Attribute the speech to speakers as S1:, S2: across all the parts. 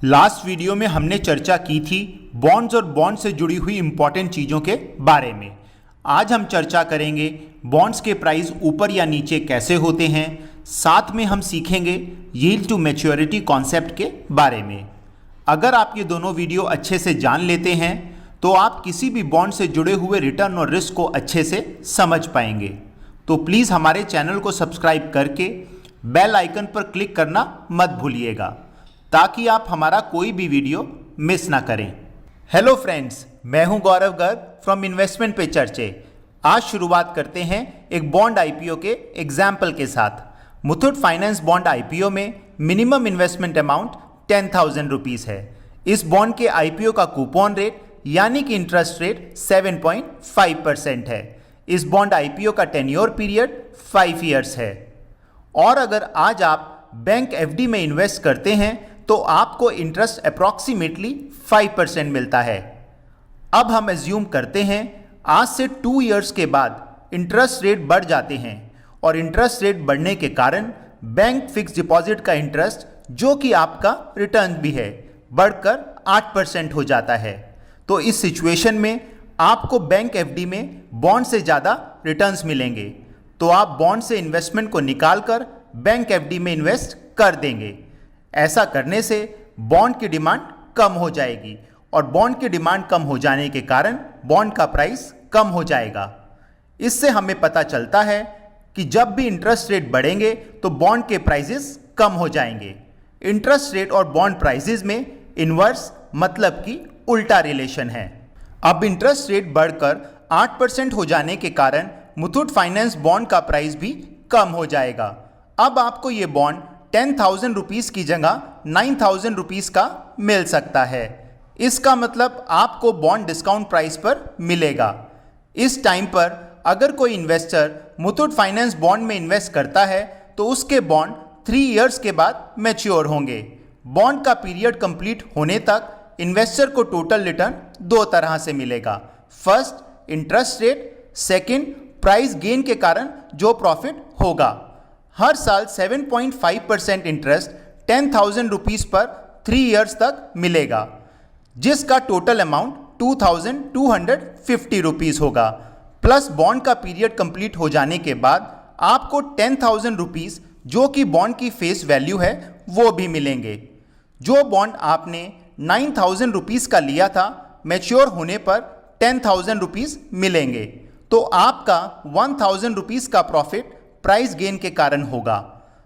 S1: Last video में हमने चर्चा की थी बॉन्ड्स और बॉन्ड से जुड़ी हुई इंपॉर्टेंट चीज़ों के बारे में। आज हम चर्चा करेंगे बॉन्ड्स के प्राइस ऊपर या नीचे कैसे होते हैं, साथ में हम सीखेंगे यील्ड टू मैच्योरिटी कॉन्सेप्ट के बारे में। अगर आप ये दोनों वीडियो अच्छे से जान लेते हैं तो आप किसी भी बॉन्ड से जुड़े हुए रिटर्न और रिस्क को अच्छे से समझ पाएंगे। तो प्लीज़ हमारे चैनल को सब्सक्राइब करके बेल आइकन पर क्लिक करना मत भूलिएगा ताकि आप हमारा कोई भी वीडियो मिस ना करें। हेलो फ्रेंड्स, मैं हूं गौरव गर्ग फ्रॉम इन्वेस्टमेंट पे चर्चे। आज शुरुआत करते हैं एक बॉन्ड आईपीओ के एग्जाम्पल के साथ। मुथूट फाइनेंस बॉन्ड आईपीओ में मिनिमम इन्वेस्टमेंट अमाउंट 10,000 रुपीज़ है। इस बॉन्ड के आईपीओ का कूपन रेट यानी कि इंटरेस्ट रेट 7.5% है। इस बॉन्ड आईपीओ का टेन्योर पीरियड 5 ईयर्स है। और अगर आज आप बैंक एफडी में इन्वेस्ट करते हैं तो आपको इंटरेस्ट अप्रॉक्सीमेटली 5% मिलता है। अब हम एज्यूम करते हैं आज से 2 ईयर्स के बाद इंटरेस्ट रेट बढ़ जाते हैं और इंटरेस्ट रेट बढ़ने के कारण बैंक फिक्स डिपॉजिट का इंटरेस्ट जो कि आपका रिटर्न भी है बढ़कर 8% हो जाता है। तो इस सिचुएशन में आपको बैंक एफडी में बॉन्ड से ज़्यादा रिटर्न्स मिलेंगे, तो आप बॉन्ड से इन्वेस्टमेंट को निकालकर बैंक एफडी में इन्वेस्ट कर देंगे। ऐसा करने से बॉन्ड की डिमांड कम हो जाएगी और बॉन्ड की डिमांड कम हो जाने के कारण बॉन्ड का प्राइस कम हो जाएगा। इससे हमें पता चलता है कि जब भी इंटरेस्ट रेट बढ़ेंगे तो बॉन्ड के प्राइसेस कम हो जाएंगे। इंटरेस्ट रेट और बॉन्ड प्राइसेस में इन्वर्स मतलब कि उल्टा रिलेशन है। अब इंटरेस्ट रेट बढ़कर 8% हो जाने के कारण मुथूट फाइनेंस बॉन्ड का प्राइस भी कम हो जाएगा। अब आपको ये बॉन्ड 10,000 रुपीज़ की जगह 9,000 रुपीज़ का मिल सकता है। इसका मतलब आपको बॉन्ड डिस्काउंट प्राइस पर मिलेगा। इस टाइम पर अगर कोई इन्वेस्टर मुथूट फाइनेंस बॉन्ड में इन्वेस्ट करता है तो उसके बॉन्ड 3 ईयर्स के बाद मैच्योर होंगे। बॉन्ड का पीरियड कंप्लीट होने तक इन्वेस्टर को टोटल रिटर्न 2 तरह से मिलेगा। First interest rate, second price gain के कारण जो प्रॉफिट होगा। हर साल 7.5% इंटरेस्ट 10,000 रुपीज़ पर 3 ईयर्स तक मिलेगा, जिसका टोटल अमाउंट 2,250 रुपीज़ होगा। प्लस बॉन्ड का पीरियड कंप्लीट हो जाने के बाद आपको 10,000 रुपीज़ जो कि बॉन्ड की फेस वैल्यू है वो भी मिलेंगे। जो बॉन्ड आपने 9,000 रुपीज़ का लिया था मैच्योर होने पर 10,000 रुपीज़ मिलेंगे, तो आपका 1,000 रुपीज़ का प्रॉफिट प्राइस गेन के कारण होगा।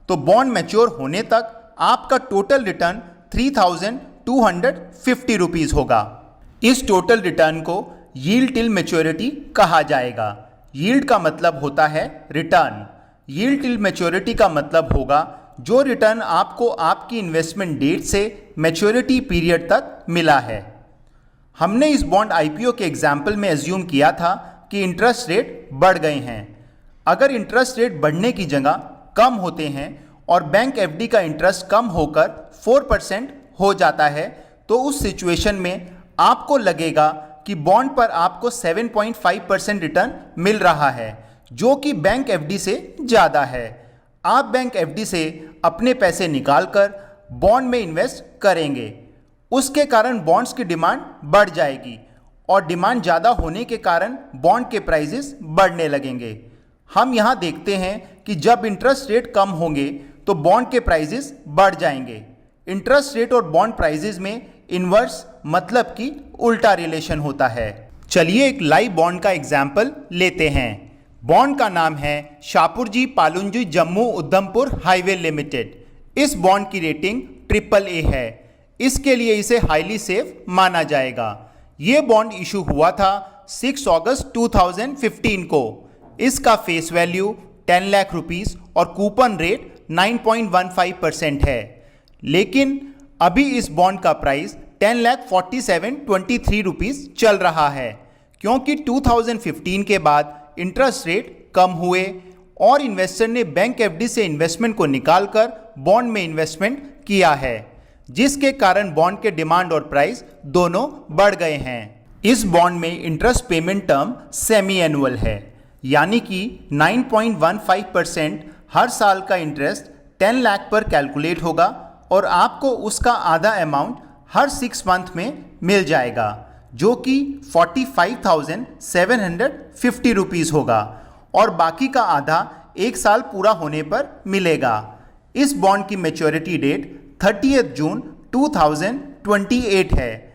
S1: तो बॉन्ड मैच्योर होने तक आपका टोटल रिटर्न 3,250 रुपीज़ होगा। इस टोटल रिटर्न को यील्ड टिल मैच्योरिटी कहा जाएगा। यील्ड का मतलब होता है रिटर्न। यील्ड टिल मैच्योरिटी का मतलब होगा जो रिटर्न आपको आपकी इन्वेस्टमेंट डेट से मैच्योरिटी पीरियड तक मिला है। हमने इस बॉन्ड आईपीओ के एग्जाम्पल में एज्यूम किया था कि इंटरेस्ट रेट बढ़ गए हैं। अगर इंटरेस्ट रेट बढ़ने की जगह कम होते हैं और बैंक एफडी का इंटरेस्ट कम होकर 4% हो जाता है तो उस सिचुएशन में आपको लगेगा कि बॉन्ड पर आपको 7.5% रिटर्न मिल रहा है जो कि बैंक एफडी से ज़्यादा है। आप बैंक एफडी से अपने पैसे निकालकर बॉन्ड में इन्वेस्ट करेंगे, उसके कारण बॉन्ड्स की डिमांड बढ़ जाएगी और डिमांड ज़्यादा होने के कारण बॉन्ड के प्राइसेस बढ़ने लगेंगे। हम यहाँ देखते हैं कि जब इंटरेस्ट रेट कम होंगे तो बॉन्ड के प्राइसेस बढ़ जाएंगे। इंटरेस्ट रेट और बॉन्ड प्राइसेस में इन्वर्स मतलब कि उल्टा रिलेशन होता है। चलिए एक लाइव बॉन्ड का एग्जाम्पल लेते हैं। बॉन्ड का नाम है शाहपुरजी पालुंजी जम्मू उधमपुर हाईवे लिमिटेड। इस बॉन्ड की रेटिंग AAA है, इसके लिए इसे हाईली सेफ माना जाएगा। ये बॉन्ड इशू हुआ था 6 अगस्त 2015 को। इसका फेस वैल्यू 10 लाख रुपीज़ और कूपन रेट 9.15% है। लेकिन अभी इस बॉन्ड का प्राइस 10,47,23 रुपीज़ चल रहा है क्योंकि 2015 के बाद इंटरेस्ट रेट कम हुए और इन्वेस्टर ने बैंक एफडी से इन्वेस्टमेंट को निकालकर बॉन्ड में इन्वेस्टमेंट किया है, जिसके कारण बॉन्ड के डिमांड और प्राइस दोनों बढ़ गए हैं। इस बॉन्ड में interest payment term semi annual है, यानी कि 9.15% हर साल का इंटरेस्ट 10 लाख पर कैलकुलेट होगा और आपको उसका आधा अमाउंट हर 6 मंथ में मिल जाएगा, जो कि 45,750 रुपीज़ होगा और बाकी का आधा 1 साल पूरा होने पर मिलेगा। इस बॉन्ड की मैच्योरिटी डेट 30 जून 2028 है,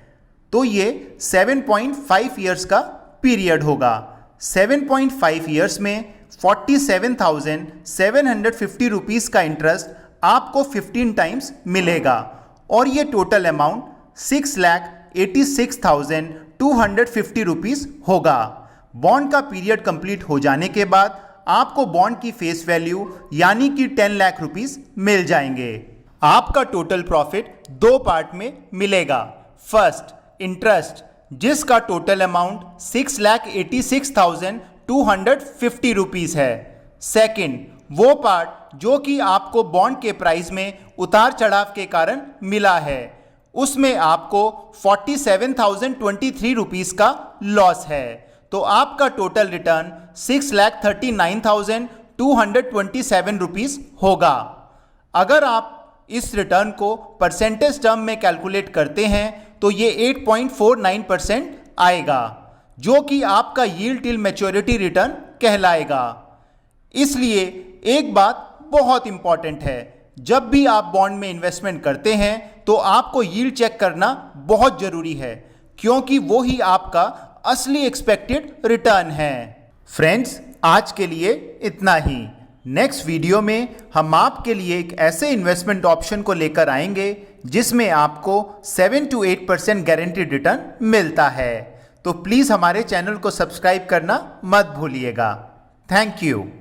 S1: तो ये 7.5 ईयर्स का पीरियड होगा। 7.5 ईयर्स में 47,750 रुपीज़ का इंटरेस्ट आपको 15 टाइम्स मिलेगा और ये टोटल अमाउंट 6,86,250 रुपीज़ होगा। बॉन्ड का पीरियड कंप्लीट हो जाने के बाद आपको बॉन्ड की फेस वैल्यू यानी कि 10 लाख रुपीज़ मिल जाएंगे। आपका टोटल प्रॉफिट 2 पार्ट में मिलेगा। फर्स्ट, इंटरेस्ट, जिसका टोटल अमाउंट 6,86,250 रुपीज़ है। सेकंड, वो पार्ट जो कि आपको बॉन्ड के प्राइस में उतार चढ़ाव के कारण मिला है, उसमें आपको 47,023 रुपीज़ का लॉस है। तो आपका टोटल रिटर्न 6,39,227 रुपीज़ होगा। अगर आप इस रिटर्न को परसेंटेज टर्म में कैलकुलेट करते हैं तो ये 8.49% आएगा, जो कि आपका यील्ड टिल मैच्योरिटी रिटर्न कहलाएगा। इसलिए एक बात बहुत इंपॉर्टेंट है, जब भी आप बॉन्ड में इन्वेस्टमेंट करते हैं तो आपको यील्ड चेक करना बहुत ज़रूरी है, क्योंकि वो ही आपका असली एक्सपेक्टेड रिटर्न है। फ्रेंड्स, आज के लिए इतना ही। नेक्स्ट वीडियो में हम आपके लिए एक ऐसे इन्वेस्टमेंट ऑप्शन को लेकर आएंगे जिसमें आपको 7 to 8% गारंटीड रिटर्न मिलता है। तो प्लीज़ हमारे चैनल को सब्सक्राइब करना मत भूलिएगा। Thank you.